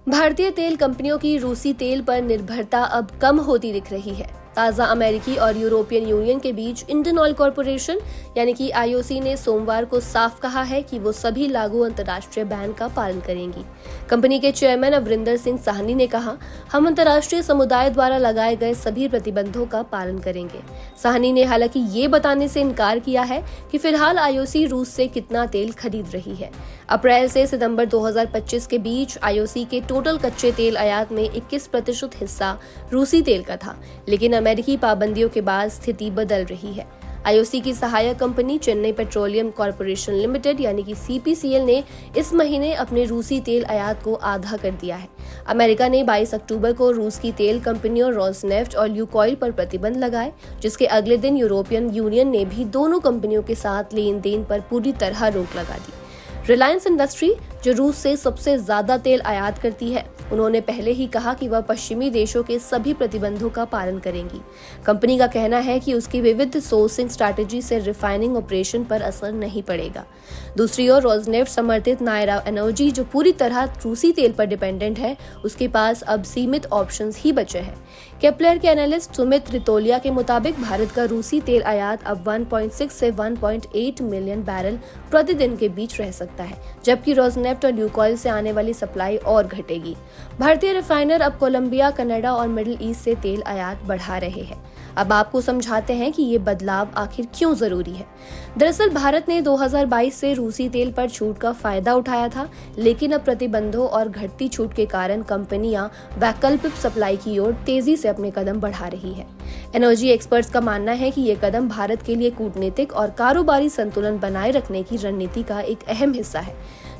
भारतीय तेल कंपनियों की रूसी तेल पर निर्भरता अब कम होती दिख रही है। ताज़ा अमेरिकी और यूरोपियन यूनियन के बीच इंडियन ऑयल कॉरपोरेशन यानी कि आईओसी ने सोमवार को साफ कहा है कि वो सभी लागू अंतर्राष्ट्रीय बैन का पालन करेंगी। कंपनी के चेयरमैन अमरिंदर सिंह साहनी ने कहा, हम अंतर्राष्ट्रीय समुदाय द्वारा लगाए गए सभी प्रतिबंधों का पालन करेंगे। साहनी ने हालांकि ये बताने से इनकार किया है कि फिलहाल आईओसी रूस से कितना तेल खरीद रही है। अप्रैल से सितंबर 2025 के बीच आईओसी के टोटल कच्चे तेल आयात में 21% हिस्सा रूसी तेल का था, लेकिन अमेरिकी पाबंदियों के बाद स्थिति बदल रही है। आईओसी की सहायक company Chennai petroleum corporation limited यानी कि सीपीसीएल ने इस महीने अपने रूसी तेल आयात को आधा कर दिया है। अमेरिका ने 22 अक्टूबर को रूस की तेल कंपनियों रोसनेफ्ट और ल्यूकॉइल पर प्रतिबंध लगाए, जिसके अगले दिन यूरोपियन यूनियन ने भी दोनों कंपनियों के साथ लेन देन पर पूरी तरह रोक लगा दी। रिलायंस इंडस्ट्री, जो रूस से सबसे ज्यादा तेल आयात करती है, उन्होंने पहले ही कहा कि वह पश्चिमी देशों के सभी प्रतिबंधों का पालन करेंगी। कंपनी का कहना है कि उसकी विविध सोर्सिंग स्ट्रैटेजी से रिफाइनिंग ऑपरेशन पर असर नहीं पड़ेगा। दूसरी ओर रोसनेफ्ट समर्थित नायरा एनर्जी, जो पूरी तरह रूसी तेल पर डिपेंडेंट है, उसके पास अब सीमित ऑप्शंस ही बचे हैं। केपलर के एनालिस्ट सुमित रितोलिया के मुताबिक भारत का रूसी तेल आयात अब 1.6 से 1.8 मिलियन बैरल प्रतिदिन के बीच रह सकता है, जबकि रोसनेफ्ट और ल्यूकॉइल से आने वाली सप्लाई और घटेगी। भारतीय रिफाइनर अब कोलंबिया, कनाडा और मिडिल ईस्ट से तेल आयात बढ़ा रहे हैं। अब आपको समझाते हैं कि ये बदलाव आखिर क्यों जरूरी है। दरअसल भारत ने 2022 से रूसी तेल पर छूट का फायदा उठाया था, लेकिन अब प्रतिबंधों और घटती छूट के कारण कंपनियां वैकल्पिक सप्लाई की ओर तेजी से अपने कदम बढ़ा रही है। एनर्जी एक्सपर्ट्स का मानना है कि ये कदम भारत के लिए कूटनीतिक और कारोबारी संतुलन बनाए रखने की रणनीति का एक अहम हिस्सा है।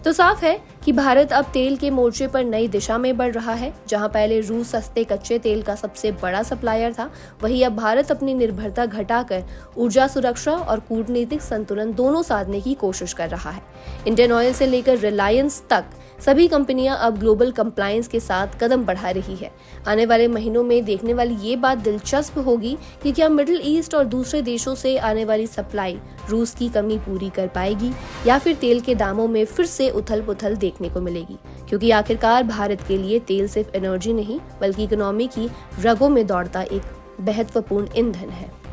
तो साफ है कि भारत अब तेल के मोर्चे पर नई दिशा में बढ़ रहा है। जहां पहले रूस सस्ते कच्चे तेल का सबसे बड़ा सप्लायर था, वहीं अब भारत अपनी निर्भरता घटाकर ऊर्जा सुरक्षा और कूटनीतिक संतुलन दोनों साधने की कोशिश कर रहा है। इंडियन ऑयल से लेकर रिलायंस तक सभी कंपनियां अब ग्लोबल कंप्लायंस के साथ कदम बढ़ा रही है। आने वाले महीनों में देखने वाली ये बात दिलचस्प होगी कि क्या मिडिल ईस्ट और दूसरे देशों से आने वाली सप्लाई रूस की कमी पूरी कर पाएगी या फिर तेल के दामों में फिर से उथल-पुथल देखने को मिलेगी, क्योंकि आखिरकार भारत के लिए तेल सिर्फ एनर्जी नहीं बल्कि इकोनॉमी की रगों में दौड़ता एक महत्वपूर्ण ईंधन है।